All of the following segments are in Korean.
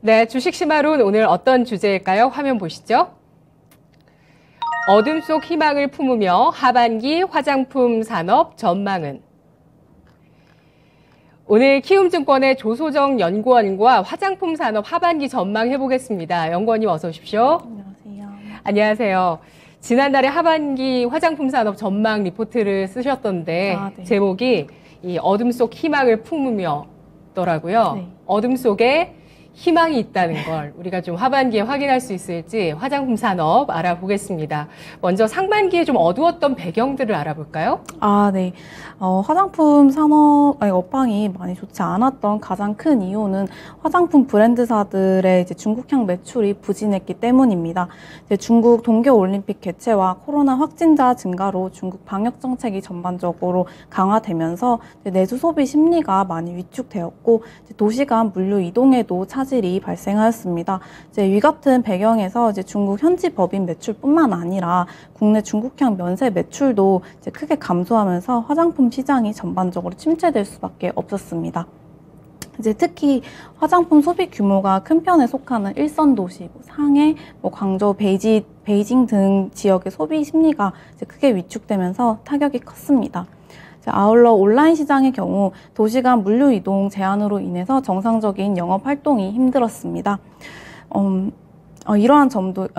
네, 주식시마론 오늘 어떤 주제일까요? 화면 보시죠. 어둠 속 희망을 품으며 하반기 화장품 산업 전망은? 오늘 키움증권의 조소정 연구원과 화장품 산업 하반기 전망해보겠습니다. 연구원님 어서 오십시오. 안녕하세요. 안녕하세요. 지난달에 하반기 화장품 산업 전망 리포트를 쓰셨던데 네. 제목이 이 어둠 속 희망을 품으며더라고요. 네. 어둠 속에 희망이 있다는 걸 우리가 좀 하반기에 확인할 수 있을지 화장품 산업 알아보겠습니다. 먼저 상반기에 좀 어두웠던 배경들을 알아볼까요? 네. 화장품 산업, 업황이 많이 좋지 않았던 가장 큰 이유는 화장품 브랜드사들의 이제 중국향 매출이 부진했기 때문입니다. 이제 중국 동계올림픽 개최와 코로나 확진자 증가로 중국 방역 정책이 전반적으로 강화되면서 이제 내수 소비 심리가 많이 위축되었고, 이제 도시간 물류 이동에도 차질이 발생하였습니다. 이제 위 같은 배경에서 이제 중국 현지 법인 매출뿐만 아니라 국내 중국향 면세 매출도 이제 크게 감소하면서 화장품 시장이 전반적으로 침체될 수밖에 없었습니다. 이제 특히 화장품 소비 규모가 큰 편에 속하는 일선 도시, 상해, 광저우, 베이징 등 지역의 소비 심리가 이제 크게 위축되면서 타격이 컸습니다. 아울러 온라인 시장의 경우 도시간 물류 이동 제한으로 인해서 정상적인 영업 활동이 힘들었습니다. 이러한 점도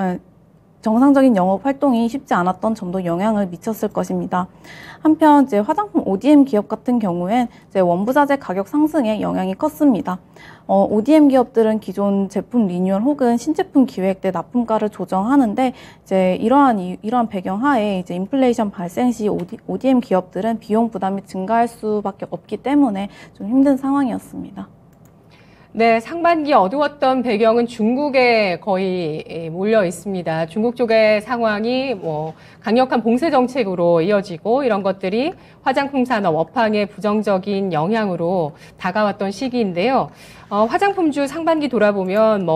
정상적인 영업 활동이 쉽지 않았던 점도 영향을 미쳤을 것입니다. 한편 이제 화장품 ODM 기업 같은 경우엔 이제 원부자재 가격 상승에 영향이 컸습니다. ODM 기업들은 기존 제품 리뉴얼 혹은 신제품 기획 때 납품가를 조정하는데 이제 이러한 배경 하에 이제 인플레이션 발생 시 ODM 기업들은 비용 부담이 증가할 수밖에 없기 때문에 좀 힘든 상황이었습니다. 네, 상반기 어두웠던 배경은 중국에 거의 몰려 있습니다. 중국 쪽의 상황이 강력한 봉쇄 정책으로 이어지고 이런 것들이 화장품 산업 업황에 부정적인 영향으로 다가왔던 시기인데요. 화장품주 상반기 돌아보면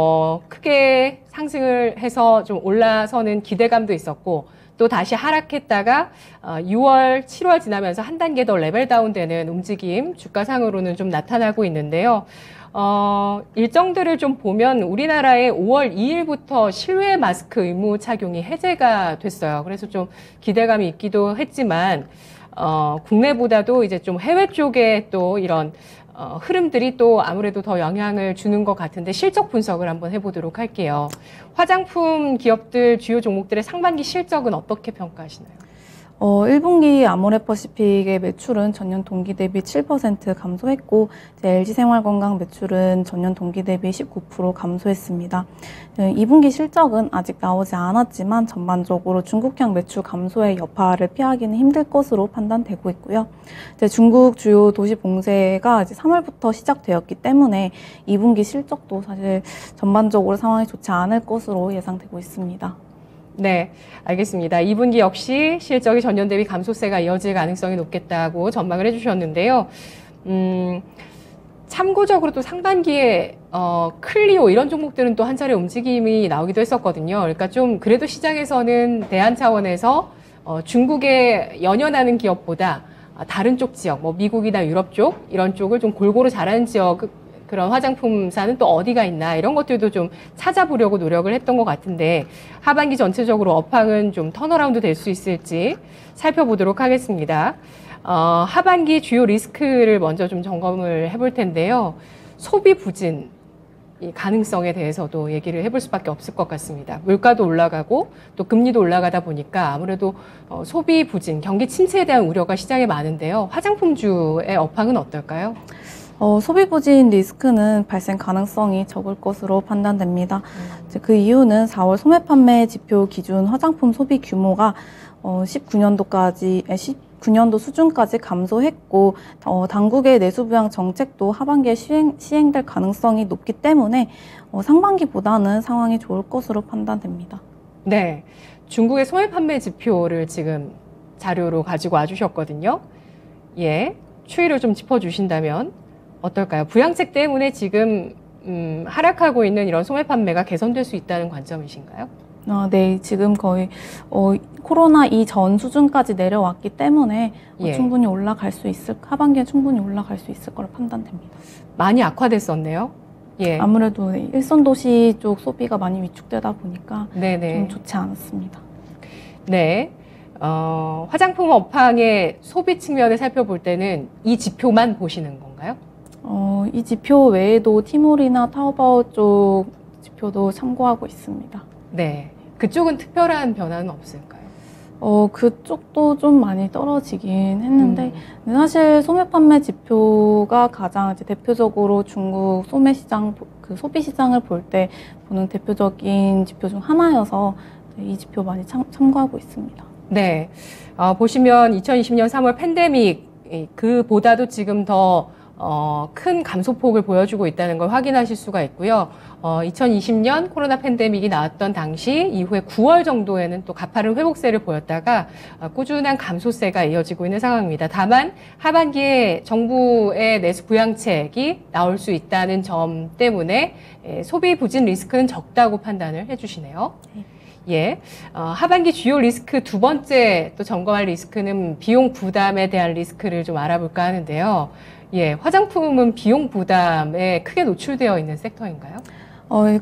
크게 상승을 해서 좀 올라서는 기대감도 있었고 또 다시 하락했다가 6월, 7월 지나면서 한 단계 더 레벨 다운되는 움직임 주가상으로는 좀 나타나고 있는데요. 일정들을 좀 보면 우리나라에 5월 2일부터 실외 마스크 의무 착용이 해제가 됐어요. 그래서 좀 기대감이 있기도 했지만, 국내보다도 이제 좀 해외 쪽에 또 이런, 흐름들이 또 아무래도 더 영향을 주는 것 같은데 실적 분석을 한번 해보도록 할게요. 화장품 기업들 주요 종목들의 상반기 실적은 어떻게 평가하시나요? 1분기 아모레퍼시픽의 매출은 전년 동기 대비 7% 감소했고, LG생활건강 매출은 전년 동기 대비 19% 감소했습니다. 2분기 실적은 아직 나오지 않았지만 전반적으로 중국향 매출 감소의 여파를 피하기는 힘들 것으로 판단되고 있고요. 중국 주요 도시 봉쇄가 이제 3월부터 시작되었기 때문에 2분기 실적도 사실 전반적으로 상황이 좋지 않을 것으로 예상되고 있습니다. 네, 알겠습니다. 2분기 역시 실적이 전년 대비 감소세가 이어질 가능성이 높겠다고 전망을 해주셨는데요. 참고적으로 또 상반기에 클리오 이런 종목들은 또 한 차례 움직임이 나오기도 했었거든요. 그러니까 좀 그래도 시장에서는 대안 차원에서 중국에 연연하는 기업보다 다른 쪽 지역, 미국이나 유럽 쪽 이런 쪽을 좀 골고루 잘하는 지역 그런 화장품사는 또 어디가 있나 이런 것들도 좀 찾아보려고 노력을 했던 것 같은데 하반기 전체적으로 업황은 좀 턴어라운드 될 수 있을지 살펴보도록 하겠습니다. 하반기 주요 리스크를 먼저 좀 점검을 해볼 텐데요. 소비 부진 이 가능성에 대해서도 얘기를 해볼 수밖에 없을 것 같습니다. 물가도 올라가고 또 금리도 올라가다 보니까 아무래도 소비 부진, 경기 침체에 대한 우려가 시장에 많은데요. 화장품주의 업황은 어떨까요? 소비 부진 리스크는 발생 가능성이 적을 것으로 판단됩니다. 그 이유는 4월 소매 판매 지표 기준 화장품 소비 규모가 19년도 수준까지 감소했고 당국의 내수 부양 정책도 하반기에 시행될 가능성이 높기 때문에 상반기보다는 상황이 좋을 것으로 판단됩니다. 네, 중국의 소매 판매 지표를 지금 자료로 가지고 와주셨거든요. 예, 추이를 좀 짚어주신다면 어떨까요? 부양책 때문에 지금 하락하고 있는 이런 소매 판매가 개선될 수 있다는 관점이신가요? 네, 지금 거의 코로나 이전 수준까지 내려왔기 때문에 충분히 올라갈 수 있을 하반기에 충분히 올라갈 수 있을 거라 판단됩니다. 많이 악화됐었네요. 예. 아무래도 네, 일선 도시 쪽 소비가 많이 위축되다 보니까 네네. 좀 좋지 않았습니다. 네. 화장품 업황의 소비 측면을 살펴볼 때는 이 지표만 보시는 건가요? 이 지표 외에도 티몰이나 타오바오 쪽 지표도 참고하고 있습니다. 네. 그쪽은 특별한 변화는 없을까요? 그쪽도 좀 많이 떨어지긴 했는데, 사실 소매 판매 지표가 가장 이제 대표적으로 중국 소매 시장, 그 소비 시장을 볼 때 보는 대표적인 지표 중 하나여서 이 지표 많이 참고하고 있습니다. 네. 보시면 2020년 3월 팬데믹, 그보다도 지금 더 큰 감소폭을 보여주고 있다는 걸 확인하실 수가 있고요. 2020년 코로나 팬데믹이 나왔던 당시 이후에 9월 정도에는 또 가파른 회복세를 보였다가 꾸준한 감소세가 이어지고 있는 상황입니다. 다만 하반기에 정부의 내수 부양책이 나올 수 있다는 점 때문에 소비 부진 리스크는 적다고 판단을 해주시네요. 예, 하반기 주요 리스크 두 번째 또 점검할 리스크는 비용 부담에 대한 리스크를 좀 알아볼까 하는데요. 예, 화장품은 비용 부담에 크게 노출되어 있는 섹터인가요?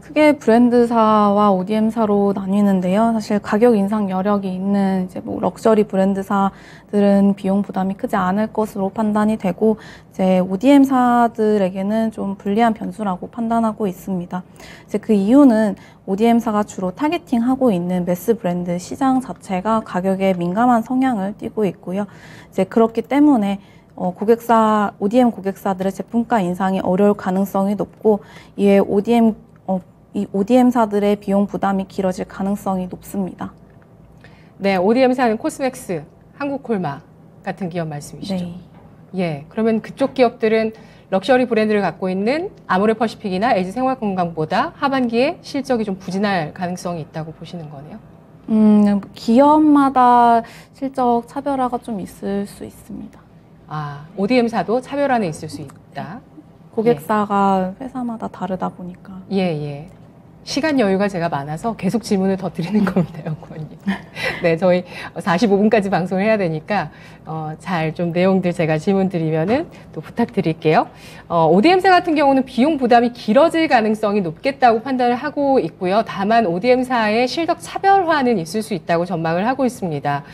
크게 브랜드사와 ODM사로 나뉘는데요. 사실 가격 인상 여력이 있는 이제 뭐 럭셔리 브랜드사들은 비용 부담이 크지 않을 것으로 판단이 되고, 이제 ODM사들에게는 좀 불리한 변수라고 판단하고 있습니다. 이제 그 이유는 ODM사가 주로 타겟팅하고 있는 매스 브랜드 시장 자체가 가격에 민감한 성향을 띠고 있고요. 이제 그렇기 때문에 ODM 고객사들의 제품가 인상이 어려울 가능성이 높고, 이에 ODM사들의 비용 부담이 길어질 가능성이 높습니다. 네, ODM사는 코스맥스, 한국콜마 같은 기업 말씀이시죠? 네. 예, 그러면 그쪽 기업들은 럭셔리 브랜드를 갖고 있는 아모레퍼시픽이나 LG생활건강보다 하반기에 실적이 좀 부진할 가능성이 있다고 보시는 거네요? 기업마다 실적 차별화가 좀 있을 수 있습니다. ODM사도 차별화는 있을 수 있다. 고객사가 회사마다 다르다 보니까. 예, 예. 시간 여유가 제가 많아서 계속 질문을 더 드리는 겁니다, 연구원님. 네, 저희 45분까지 방송을 해야 되니까, 잘 좀 내용들 제가 질문 드리면은 또 부탁드릴게요. ODM사 같은 경우는 비용 부담이 길어질 가능성이 높겠다고 판단을 하고 있고요. 다만 ODM사의 실적 차별화는 있을 수 있다고 전망을 하고 있습니다.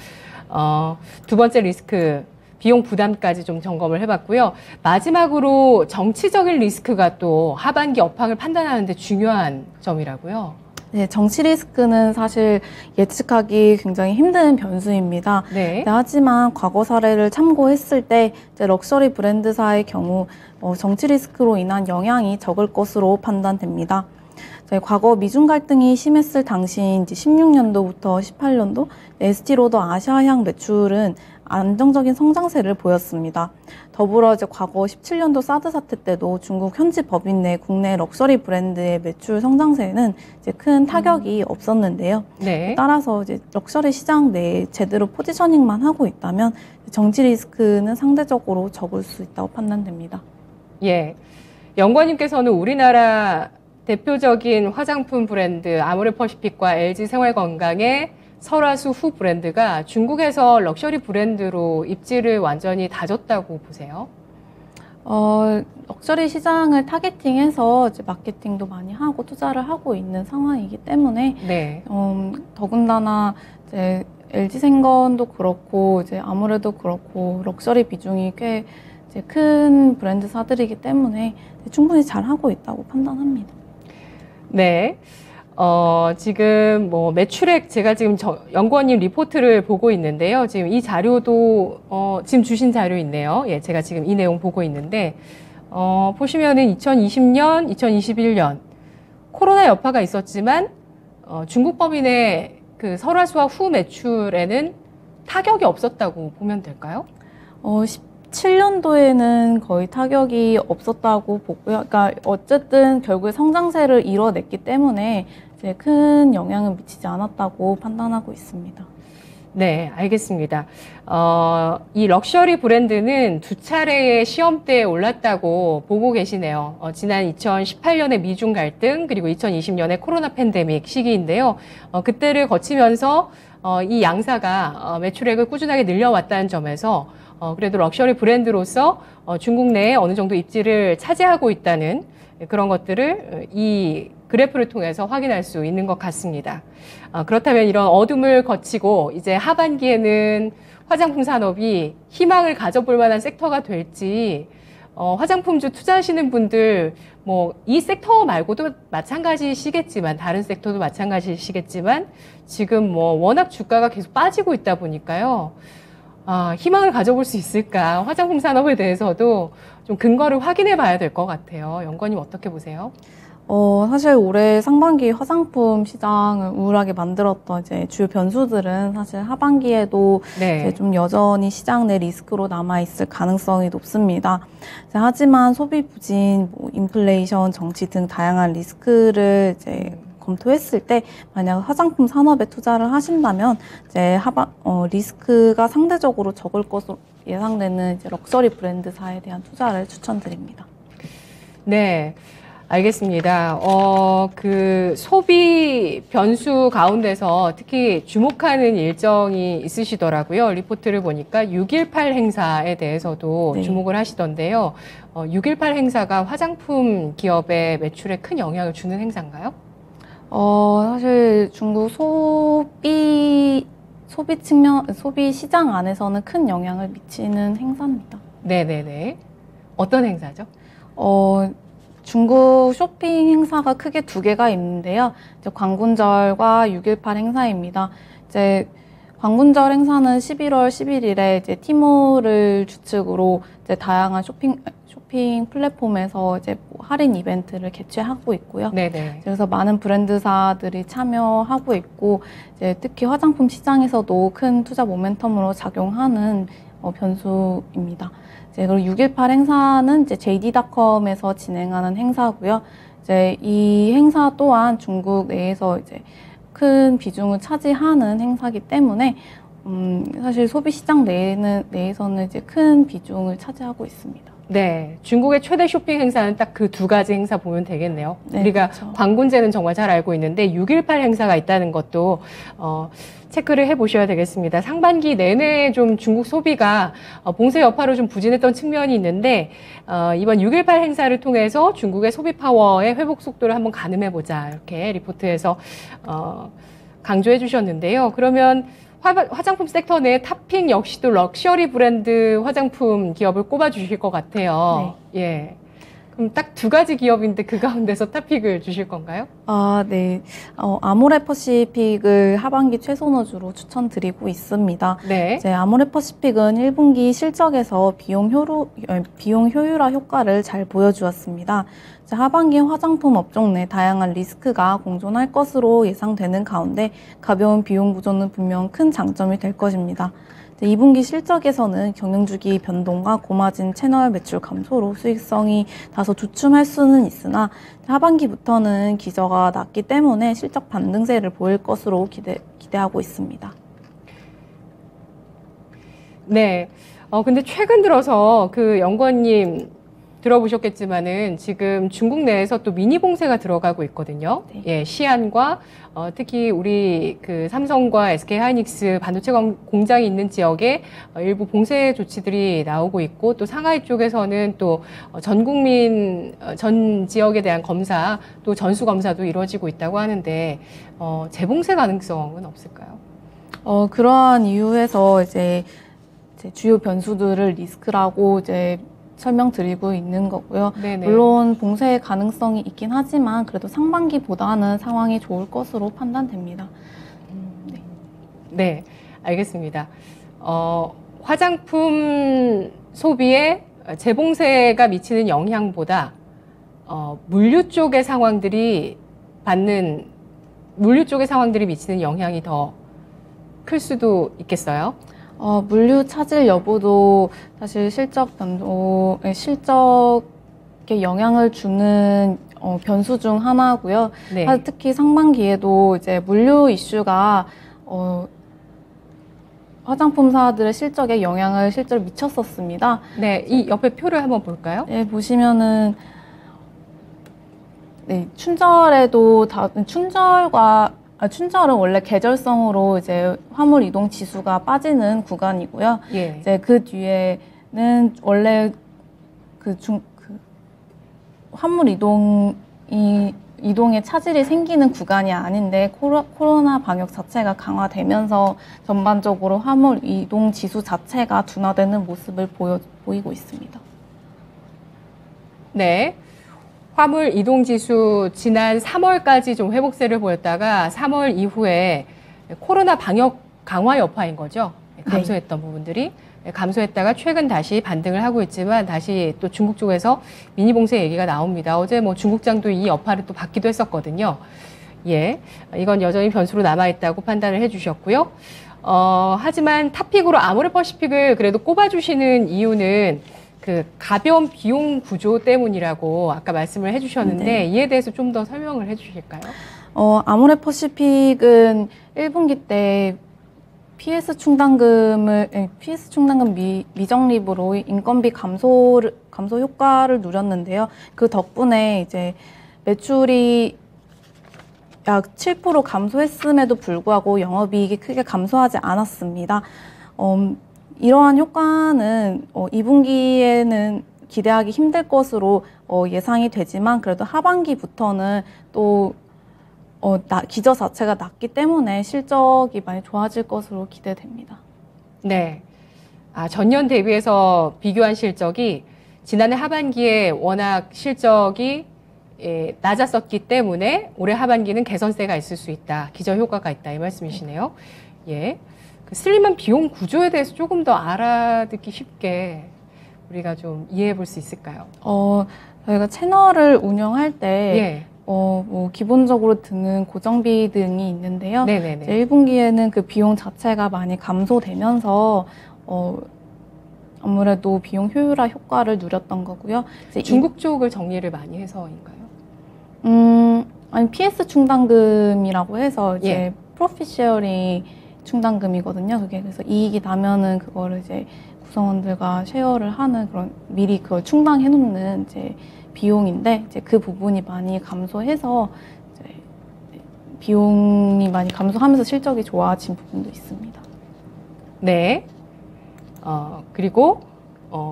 두 번째 리스크, 비용 부담까지 좀 점검을 해봤고요. 마지막으로 정치적인 리스크가 또 하반기 업황을 판단하는 데 중요한 점이라고요. 네, 정치 리스크는 사실 예측하기 굉장히 힘든 변수입니다. 네. 하지만 과거 사례를 참고했을 때 이제 럭셔리 브랜드사의 경우 정치 리스크로 인한 영향이 적을 것으로 판단됩니다. 과거 미중 갈등이 심했을 당시인 16년도부터 18년도 에스티로더 아시아향 매출은 안정적인 성장세를 보였습니다. 더불어 이제 과거 17년도 사드 사태 때도 중국 현지 법인 내 국내 럭셔리 브랜드의 매출 성장세는 이제 큰 타격이 없었는데요. 네. 따라서 이제 럭셔리 시장 내에 제대로 포지셔닝만 하고 있다면 정치 리스크는 상대적으로 적을 수 있다고 판단됩니다. 예. 연구원님께서는 우리나라 대표적인 화장품 브랜드 아모레퍼시픽과 LG생활건강의 설화수 후 브랜드가 중국에서 럭셔리 브랜드로 입지를 완전히 다졌다고 보세요? 럭셔리 시장을 타겟팅해서 이제 마케팅도 많이 하고 투자를 하고 있는 상황이기 때문에 네. 더군다나 이제 LG생건도 그렇고 이제 아무래도 그렇고 럭셔리 비중이 꽤 이제 큰 브랜드사들이기 때문에 충분히 잘 하고 있다고 판단합니다. 네. 지금 뭐 매출액 제가 지금 연구원님 리포트를 보고 있는데요. 지금 이 자료도 지금 주신 자료 있네요. 예, 제가 지금 이 내용 보고 있는데 보시면은 2020년, 2021년 코로나 여파가 있었지만 중국 법인의 그 설화수와 후 매출에는 타격이 없었다고 보면 될까요? 17년도에는 거의 타격이 없었다고 보고요. 그러니까 어쨌든 결국에 성장세를 이뤄냈기 때문에 이제 큰 영향은 미치지 않았다고 판단하고 있습니다. 네, 알겠습니다. 이 럭셔리 브랜드는 두 차례의 시험대에 올랐다고 보고 계시네요. 지난 2018년의 미중 갈등, 그리고 2020년의 코로나 팬데믹 시기인데요. 그때를 거치면서 이 양사가 매출액을 꾸준하게 늘려왔다는 점에서 그래도 럭셔리 브랜드로서 중국 내에 어느 정도 입지를 차지하고 있다는 그런 것들을 이 그래프를 통해서 확인할 수 있는 것 같습니다. 그렇다면 이런 어둠을 거치고 이제 하반기에는 화장품 산업이 희망을 가져볼 만한 섹터가 될지, 화장품주 투자하시는 분들 뭐 이 섹터 말고도 마찬가지시겠지만, 다른 섹터도 마찬가지시겠지만 지금 뭐 워낙 주가가 계속 빠지고 있다 보니까요. 희망을 가져볼 수 있을까? 화장품 산업에 대해서도 좀 근거를 확인해 봐야 될 것 같아요. 연구원님 어떻게 보세요? 사실 올해 상반기 화장품 시장을 우울하게 만들었던 이제 주요 변수들은 사실 하반기에도 네. 이제 좀 여전히 시장 내 리스크로 남아있을 가능성이 높습니다. 하지만 소비 부진, 뭐 인플레이션, 정치 등 다양한 리스크를 이제 검토했을 때 만약 화장품 산업에 투자를 하신다면 이제 리스크가 상대적으로 적을 것으로 예상되는 이제 럭셔리 브랜드사에 대한 투자를 추천드립니다. 네. 알겠습니다. 그 소비 변수 가운데서 특히 주목하는 일정이 있으시더라고요. 리포트를 보니까 6.18 행사에 대해서도 네. 주목을 하시던데요. 6.18 행사가 화장품 기업의 매출에 큰 영향을 주는 행사인가요? 사실 중국 소비 시장 안에서는 큰 영향을 미치는 행사입니다. 네네네. 어떤 행사죠? 중국 쇼핑 행사가 크게 두 개가 있는데요. 이제 광군절과 6.18 행사입니다. 이제 광군절 행사는 11월 11일에 이제 티몰을 주축으로 이제 다양한 쇼핑 플랫폼에서 이제 할인 이벤트를 개최하고 있고요. 네네. 그래서 많은 브랜드사들이 참여하고 있고, 이제 특히 화장품 시장에서도 큰 투자 모멘텀으로 작용하는 변수입니다. 이제 그리고 6.18 행사는 이제 JD.com에서 진행하는 행사고요. 이제 이 행사 또한 중국 내에서 이제 큰 비중을 차지하는 행사이기 때문에 사실 소비 시장 내에서는 이제 큰 비중을 차지하고 있습니다. 네, 중국의 최대 쇼핑 행사는 딱 그 두 가지 행사 보면 되겠네요. 네, 우리가 그렇죠. 광군제는 정말 잘 알고 있는데 6.18 행사가 있다는 것도 체크를 해보셔야 되겠습니다. 상반기 내내 좀 중국 소비가 봉쇄 여파로 좀 부진했던 측면이 있는데 이번 6.18 행사를 통해서 중국의 소비 파워의 회복 속도를 한번 가늠해보자, 이렇게 리포트에서 강조해 주셨는데요. 그러면 화장품 섹터 내 탑픽 역시도 럭셔리 브랜드 화장품 기업을 꼽아 주실 것 같아요. 네. 예. 그럼 딱 두 가지 기업인데 그 가운데서 탑픽을 주실 건가요? 네. 아모레퍼시픽을 하반기 최선호주로 추천드리고 있습니다. 네. 이제 아모레퍼시픽은 1분기 실적에서 비용 효율화 효과를 잘 보여주었습니다. 이제 하반기 화장품 업종 내 다양한 리스크가 공존할 것으로 예상되는 가운데 가벼운 비용 구조는 분명 큰 장점이 될 것입니다. 2분기 실적에서는 경영주기 변동과 고마진 채널 매출 감소로 수익성이 다소 주춤할 수는 있으나 하반기부터는 기저가 낮기 때문에 실적 반등세를 보일 것으로 기대하고 있습니다. 네. 근데 최근 들어서 그 연구원님 들어보셨겠지만은 지금 중국 내에서 또 미니 봉쇄가 들어가고 있거든요. 네. 예, 시안과 특히 우리 그 삼성과 SK 하이닉스 반도체 공장이 있는 지역에 일부 봉쇄 조치들이 나오고 있고, 또 상하이 쪽에서는 또 전 국민 전 지역에 대한 검사, 또 전수 검사도 이루어지고 있다고 하는데 재봉쇄 가능성은 없을까요? 그러한 이유에서 이제 주요 변수들을 리스크라고 이제 설명드리고 있는 거고요. 네네. 물론 봉쇄의 가능성이 있긴 하지만 그래도 상반기보다는 상황이 좋을 것으로 판단됩니다. 네. 네, 알겠습니다. 화장품 소비에 재봉쇄가 미치는 영향보다 물류 쪽의 상황들이 미치는 영향이 더 클 수도 있겠어요? 물류 차질 여부도 사실 실적에 영향을 주는 변수 중 하나고요. 네. 사실 특히 상반기에도 이제 물류 이슈가 화장품사들의 실적에 영향을 실제로 미쳤었습니다. 네, 이 옆에 표를 한번 볼까요? 네, 보시면은 네, 춘절과 춘철은 원래 계절성으로 이제 화물 이동 지수가 빠지는 구간이고요. 예. 이제 그 뒤에는 원래 화물 이동에 차질이 생기는 구간이 아닌데 코로나 방역 자체가 강화되면서 전반적으로 화물 이동 지수 자체가 둔화되는 모습을 보이고 있습니다. 네. 화물 이동 지수 지난 3월까지 좀 회복세를 보였다가 3월 이후에 코로나 방역 강화 여파인 거죠. 감소했던 부분들이 감소했다가 최근 다시 반등을 하고 있지만 다시 또 중국 쪽에서 미니 봉쇄 얘기가 나옵니다. 어제 뭐 중국장도 이 여파를 또 받기도 했었거든요. 예. 이건 여전히 변수로 남아있다고 판단을 해주셨고요. 하지만 탑픽으로 아모레퍼시픽을 그래도 꼽아주시는 이유는 그 가벼운 비용 구조 때문이라고 아까 말씀을 해주셨는데 네. 이에 대해서 좀 더 설명을 해주실까요? 아모레퍼시픽은 1분기 때 PS 충당금 미적립으로 인건비 감소 효과를 누렸는데요. 그 덕분에 이제 매출이 약 7% 감소했음에도 불구하고 영업이익이 크게 감소하지 않았습니다. 이러한 효과는 2분기에는 기대하기 힘들 것으로 예상이 되지만 그래도 하반기부터는 또 기저 자체가 낮기 때문에 실적이 많이 좋아질 것으로 기대됩니다. 네. 전년 대비해서 비교한 실적이 지난해 하반기에 워낙 실적이 낮았었기 때문에 올해 하반기는 개선세가 있을 수 있다. 기저 효과가 있다. 이 말씀이시네요. 예. 그 슬림한 비용 구조에 대해서 조금 더 알아듣기 쉽게 우리가 좀 이해해 볼 수 있을까요? 저희가 채널을 운영할 때 예. 기본적으로 드는 고정비 등이 있는데요. 네네네. 1분기에는 그 비용 자체가 많이 감소되면서 아무래도 비용 효율화 효과를 누렸던 거고요. 이제 중국 쪽을 정리를 많이 해서인가요? 아니 PS 충당금이라고 해서 이제 예. 프로핏 쉐어링 충당금이거든요. 그게 그래서 이익이 나면은 그거를 이제 구성원들과 쉐어를 하는 그런 미리 그걸 충당해 놓는 이제 비용인데 이제 그 부분이 많이 감소해서 이제 비용이 많이 감소하면서 실적이 좋아진 부분도 있습니다. 네. 그리고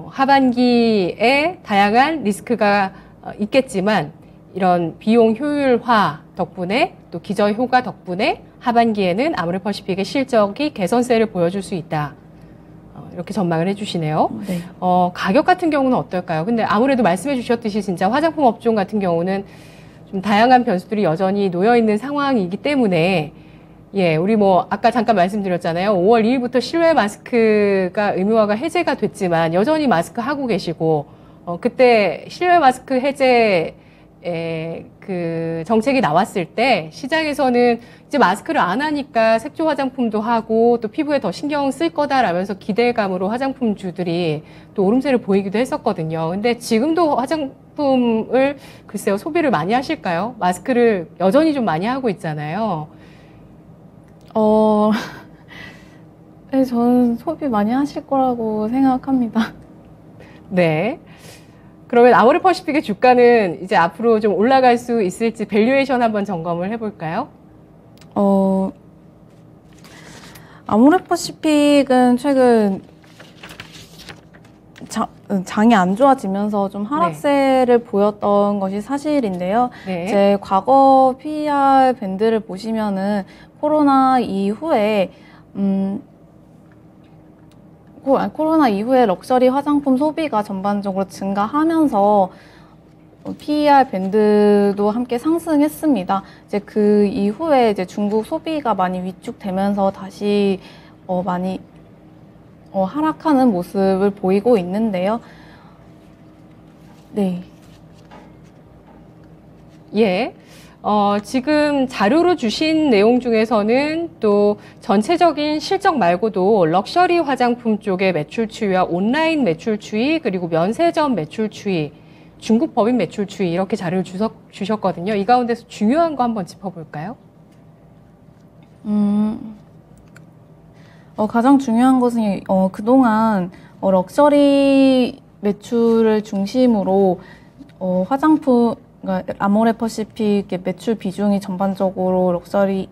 하반기에 다양한 리스크가 있겠지만 이런 비용 효율화 덕분에 또 기저 효과 덕분에 하반기에는 아모레퍼시픽의 실적이 개선세를 보여줄 수 있다. 이렇게 전망을 해주시네요. 네. 가격 같은 경우는 어떨까요? 근데 아무래도 말씀해 주셨듯이 진짜 화장품 업종 같은 경우는 좀 다양한 변수들이 여전히 놓여 있는 상황이기 때문에 예, 우리 뭐 아까 잠깐 말씀드렸잖아요. 5월 2일부터 실외 마스크가 의무화가 해제가 됐지만 여전히 마스크 하고 계시고 그때 실외 마스크 해제 그 정책이 나왔을 때 시장에서는 이제 마스크를 안 하니까 색조 화장품도 하고 또 피부에 더 신경 쓸 거다라면서 기대감으로 화장품주들이 또 오름세를 보이기도 했었거든요. 근데 지금도 화장품을 글쎄요, 소비를 많이 하실까요? 마스크를 여전히 좀 많이 하고 있잖아요. 네, 저는 소비 많이 하실 거라고 생각합니다. 네. 그러면 아모레퍼시픽의 주가는 이제 앞으로 좀 올라갈 수 있을지 밸류에이션 한번 점검을 해볼까요? 아모레퍼시픽은 최근 장이 안 좋아지면서 좀 하락세를 보였던 것이 사실인데요. 네. 제 과거 PER 밴드를 보시면은 코로나 이후에 럭셔리 화장품 소비가 전반적으로 증가하면서 PER 밴드도 함께 상승했습니다. 이제 그 이후에 이제 중국 소비가 많이 위축되면서 다시 많이 하락하는 모습을 보이고 있는데요. 네. 예. 지금 자료로 주신 내용 중에서는 또 전체적인 실적 말고도 럭셔리 화장품 쪽의 매출 추이와 온라인 매출 추이, 그리고 면세점 매출 추이, 중국 법인 매출 추이 이렇게 자료를 주셨거든요. 이 가운데서 중요한 거 한번 짚어볼까요? 가장 중요한 것은 그동안 럭셔리 매출을 중심으로 화장품 그러니까 아모레퍼시픽의 매출 비중이 전반적으로 럭셔리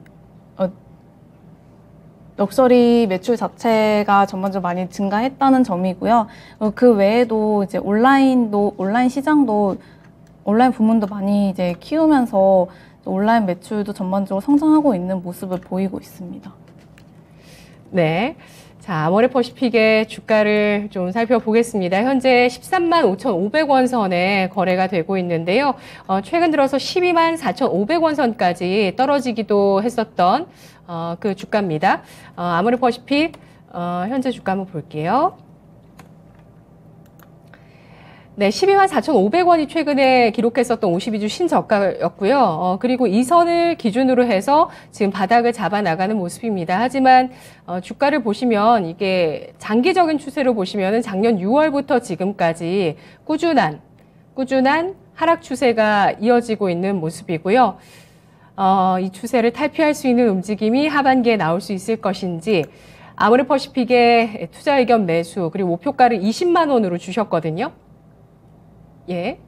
럭셔리 매출 자체가 전반적으로 많이 증가했다는 점이고요. 그 외에도 이제 온라인 시장도 온라인 부문도 많이 이제 키우면서 온라인 매출도 전반적으로 성장하고 있는 모습을 보이고 있습니다. 네. 자, 아모레퍼시픽의 주가를 좀 살펴보겠습니다. 현재 13만 5,500원 선에 거래가 되고 있는데요. 최근 들어서 12만 4,500원 선까지 떨어지기도 했었던 그 주가입니다. 아모레퍼시픽 현재 주가 한번 볼게요. 네, 12만 4,500원이 최근에 기록했었던 52주 신저가였고요. 그리고 이 선을 기준으로 해서 지금 바닥을 잡아 나가는 모습입니다. 하지만 주가를 보시면 이게 장기적인 추세로 보시면은 작년 6월부터 지금까지 꾸준한 하락 추세가 이어지고 있는 모습이고요. 이 추세를 탈피할 수 있는 움직임이 하반기에 나올 수 있을 것인지 아모레퍼시픽의 투자 의견 매수 그리고 목표가를 20만 원으로 주셨거든요. 예.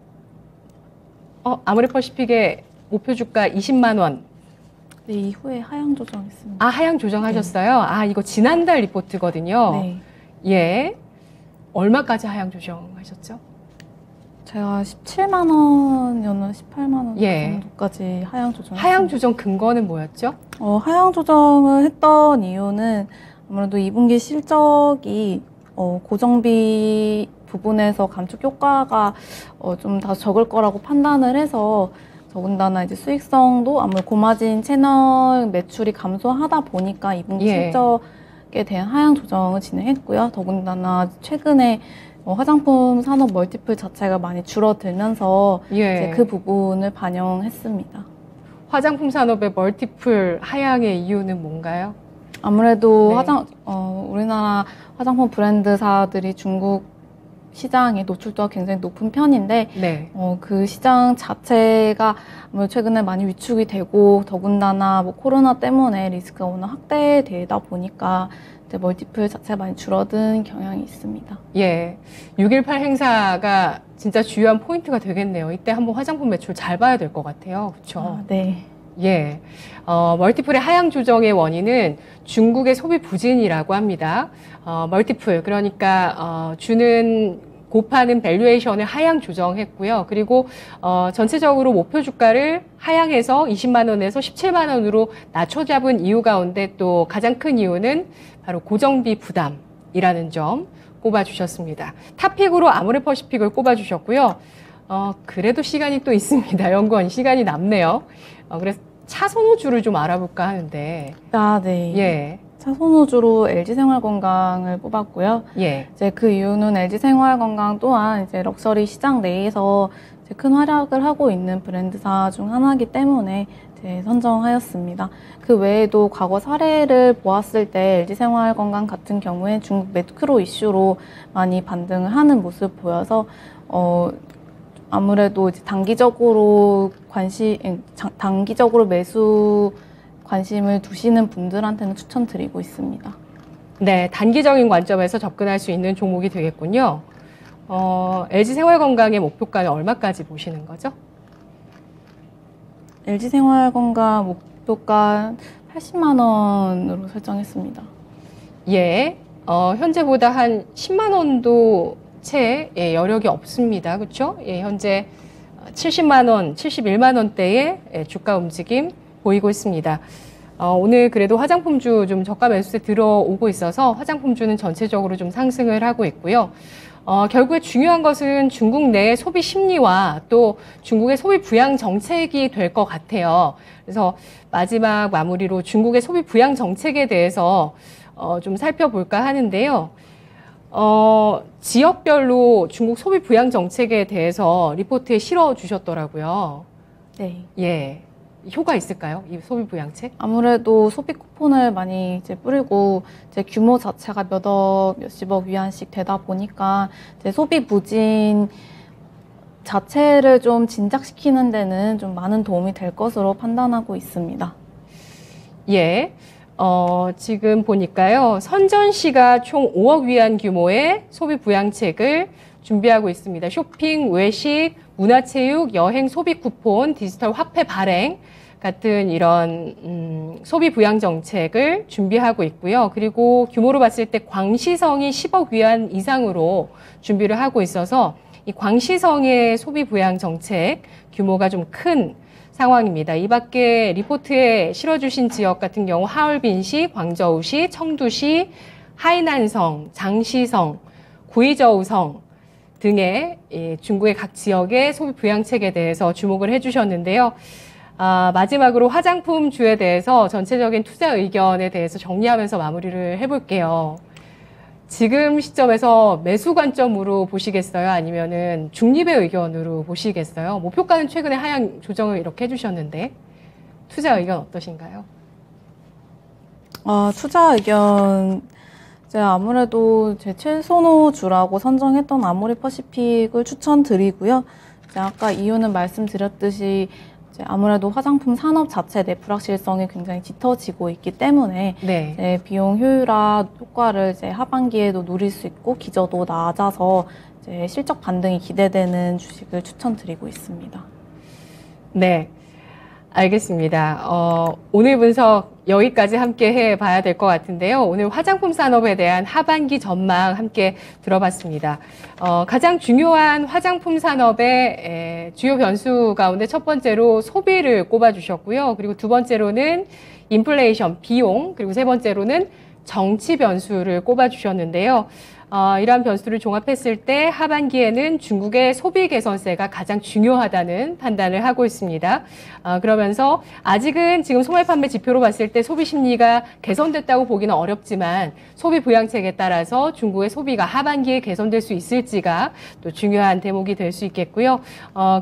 아모레퍼시픽의 목표 주가 20만 원. 네, 이후에 하향 조정했습니다. 아, 하향 조정하셨어요? 네. 아, 이거 지난달 리포트거든요. 네. 예. 얼마까지 하향 조정하셨죠? 제가 17만 원이었나 18만 원 예. 정도까지 하향 조정. 하향 조정 근거는 뭐였죠? 하향 조정을 했던 이유는 아무래도 2분기 실적이 고정비 부분에서 감축 효과가 좀 더 적을 거라고 판단을 해서 더군다나 이제 수익성도 아무래도 고마진 채널 매출이 감소하다 보니까 2분기 예. 실적에 대한 하향 조정을 진행했고요. 더군다나 최근에 화장품 산업 멀티플 자체가 많이 줄어들면서 예. 이제 그 부분을 반영했습니다. 화장품 산업의 멀티플 하향의 이유는 뭔가요? 아무래도 네. 우리나라 화장품 브랜드사들이 중국 시장에 노출도가 굉장히 높은 편인데, 네. 그 시장 자체가 최근에 많이 위축이 되고, 더군다나 뭐 코로나 때문에 리스크가 워낙 확대되다 보니까 이제 멀티플 자체가 많이 줄어든 경향이 있습니다. 예. 6.18 행사가 진짜 주요한 포인트가 되겠네요. 이때 한번 화장품 매출 잘 봐야 될 것 같아요. 그렇죠? 네. 예. 멀티플의 하향 조정의 원인은 중국의 소비 부진이라고 합니다. 멀티플, 그러니까, 곱하는 밸류에이션을 하향 조정했고요. 그리고, 전체적으로 목표 주가를 하향해서 20만 원에서 17만 원으로 낮춰 잡은 이유 가운데 또 가장 큰 이유는 바로 고정비 부담이라는 점 꼽아주셨습니다. 탑픽으로 아모레퍼시픽을 꼽아주셨고요. 그래도 시간이 또 있습니다. 연구원 시간이 남네요. 그래서 차선호주를 좀 알아볼까 하는데. 아, 네. 예. 차선호주로 LG생활건강을 뽑았고요. 예. 이제 그 이유는 LG생활건강 또한 이제 럭셔리 시장 내에서 이제 큰 활약을 하고 있는 브랜드사 중 하나이기 때문에 이제 선정하였습니다. 그 외에도 과거 사례를 보았을 때 LG생활건강 같은 경우에 중국 매크로 이슈로 많이 반등을 하는 모습 보여서 아무래도 이제 단기적으로 매수 관심을 두시는 분들한테는 추천드리고 있습니다. 네, 단기적인 관점에서 접근할 수 있는 종목이 되겠군요. LG생활건강의 목표가는 얼마까지 보시는 거죠? LG생활건강 목표가 80만 원으로 설정했습니다. 예. 현재보다 한 10만 원도 채 여력이 없습니다. 그렇죠? 예, 현재 70만 원, 71만 원대의 주가 움직임 보이고 있습니다. 오늘 그래도 화장품주 좀 저가 매수세 들어오고 있어서 화장품주는 전체적으로 좀 상승을 하고 있고요. 결국에 중요한 것은 중국 내의 소비 심리와 또 중국의 소비 부양 정책이 될 것 같아요. 그래서 마지막 마무리로 중국의 소비 부양 정책에 대해서 좀 살펴볼까 하는데요. 지역별로 중국 소비 부양 정책에 대해서 리포트에 실어 주셨더라고요. 네. 예. 효과 있을까요? 이 소비 부양책? 아무래도 소비 쿠폰을 많이 이제 뿌리고 이제 규모 자체가 몇십억 위안씩 되다 보니까 이제 소비 부진 자체를 좀 진작시키는 데는 좀 많은 도움이 될 것으로 판단하고 있습니다. 예. 지금 보니까요. 선전시가 총 5억 위안 규모의 소비 부양책을 준비하고 있습니다. 쇼핑, 외식, 문화체육, 여행, 소비 쿠폰, 디지털 화폐 발행, 같은 이런 소비 부양 정책을 준비하고 있고요. 그리고 규모로 봤을 때 광시성이 10억 위안 이상으로 준비를 하고 있어서 이 광시성의 소비 부양 정책 규모가 좀 큰 상황입니다. 이 밖에 리포트에 실어주신 지역 같은 경우 하얼빈시, 광저우시, 청두시, 하이난성, 장시성, 구이저우성 등의 중국의 각 지역의 소비 부양책에 대해서 주목을 해주셨는데요. 마지막으로 화장품주에 대해서 전체적인 투자 의견에 대해서 정리하면서 마무리를 해볼게요. 지금 시점에서 매수 관점으로 보시겠어요? 아니면은 중립의 의견으로 보시겠어요? 목표가는 최근에 하향 조정을 이렇게 해주셨는데 투자 의견 어떠신가요? 투자 의견 제가 아무래도 제 최선호주라고 선정했던 아모레퍼시픽을 추천드리고요. 제가 아까 이유는 말씀드렸듯이 이제 아무래도 화장품 산업 자체 내 불확실성이 굉장히 짙어지고 있기 때문에 네. 이제 비용 효율화 효과를 이제 하반기에도 누릴 수 있고 기저도 낮아서 이제 실적 반등이 기대되는 주식을 추천드리고 있습니다. 네, 알겠습니다. 오늘 분석 여기까지 함께 해봐야 될 것 같은데요. 오늘 화장품 산업에 대한 하반기 전망 함께 들어봤습니다. 가장 중요한 화장품 산업의 주요 변수 가운데 첫 번째로 소비를 꼽아주셨고요. 그리고 두 번째로는 인플레이션, 비용, 그리고 세 번째로는 정치 변수를 꼽아주셨는데요. 이러한 변수를 종합했을 때 하반기에는 중국의 소비 개선세가 가장 중요하다는 판단을 하고 있습니다. 그러면서 아직은 지금 소매 판매 지표로 봤을 때 소비 심리가 개선됐다고 보기는 어렵지만 소비 부양책에 따라서 중국의 소비가 하반기에 개선될 수 있을지가 또 중요한 대목이 될 수 있겠고요.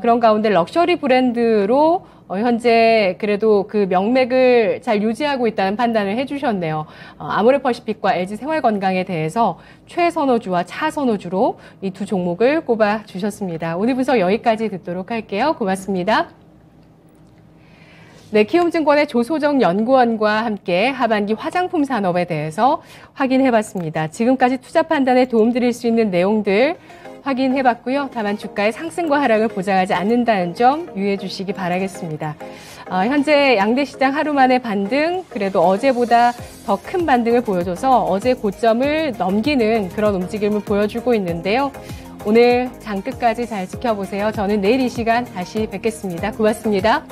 그런 가운데 럭셔리 브랜드로 현재 그래도 그 명맥을 잘 유지하고 있다는 판단을 해주셨네요. 아모레퍼시픽과 LG생활건강에 대해서 최선호주와 차선호주로 이 두 종목을 꼽아주셨습니다. 오늘 분석 여기까지 듣도록 할게요. 고맙습니다. 네, 키움증권의 조소정 연구원과 함께 하반기 화장품 산업에 대해서 확인해봤습니다. 지금까지 투자 판단에 도움드릴 수 있는 내용들 확인해봤고요. 다만 주가의 상승과 하락을 보장하지 않는다는 점 유의해 주시기 바라겠습니다. 현재 양대 시장 하루 만에 반등, 그래도 어제보다 더 큰 반등을 보여줘서 어제 고점을 넘기는 그런 움직임을 보여주고 있는데요. 오늘 장 끝까지 잘 지켜보세요. 저는 내일 이 시간 다시 뵙겠습니다. 고맙습니다.